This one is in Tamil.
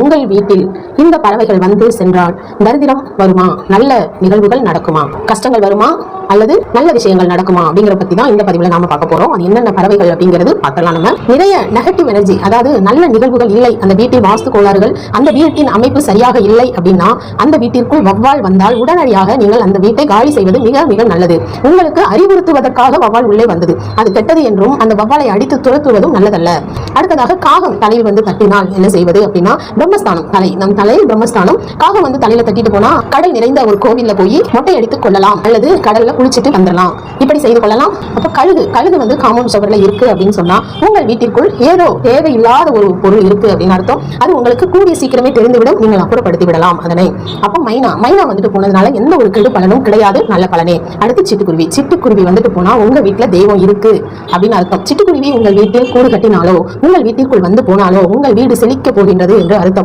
உங்கள் வீட்டில் இந்த பறவைகள் வந்து சென்றால் தரித்திரம் வருமா, நல்ல நிகழ்வுகள் நடக்குமா, கஷ்டங்கள் வருமா அல்லது நல்ல விஷயங்கள் நடக்குமா அப்படிங்கிற பத்தி தான் இந்த பதிவுல நாம பார்க்க போறோம். அது என்னென்ன பறவைகள் அப்படிங்கிறது பார்க்கலாம். நம்ம நிறைய நெகட்டிவ் எனர்ஜி, அதாவது நல்ல நிகழ்வுகள் இல்லை, அந்த வீட்டில் வாஸ்து கோளாறுகள், அந்த வீட்டின் அமைப்பு சரியாக இல்லை அப்படின்னா அந்த வீட்டிற்குள் வௌவால் வந்தால் உடனடியாக நீங்கள் அந்த வீட்டை காலி செய்வது மிக மிக நல்லது. உங்களுக்கு அறிவுறுத்துவதற்காக வௌவால் உள்ளே வந்தது, அது கெட்டது என்றும் அந்த வௌவாலை அடித்து துரத்துவதும் நல்லதல்ல. அடுத்ததாக காகம் தலையில் வந்து தட்டினால் என்ன செய்வது அப்படின்னா, பிரம்மஸ்தானம் தலை, நம் தலையில் பிரம்மஸ்தானம், காகம் வந்து தலையில தட்டிட்டு போனா கடல் நிறைந்த ஒரு கோவில்ல போய் மொட்டை அடித்துக் கொள்ளலாம் அல்லது கடல்ல குளிச்சுட்டு வந்துடலாம், இப்படி செய்து கொள்ளலாம். அப்ப கழுகு வந்து காம்பவுண்ட் சுவர்ல இருக்கு அப்படின்னு சொன்னா உங்கள் வீட்டிற்குள் ஏதோ தேவையில்லாத ஒரு பொருள் இருக்கு அப்படின்னு அர்த்தம். அது உங்களுக்கு கூடிய சீக்கிரமே தெரிந்துவிடும், நீங்கள் அப்புறப்படுத்தி விடலாம் அதனை. அப்ப மைனா வந்துட்டு போனதுனால எந்த ஒரு கெடு பலனும் கிடையாது, நல்ல பலனே. அடுத்து சிட்டுக்குருவி வந்துட்டு போனா உங்க வீட்டுல தெய்வம் இருக்கு அப்படின்னு அர்த்தம். சிட்டுக்குருவி உங்கள் வீட்டில் கூடு கட்டினாலோ உங்கள் வீட்டிற்குள் வந்து போனாலோ உங்கள் வீடு செழிக்க போகின்றது என்று அர்த்தம்.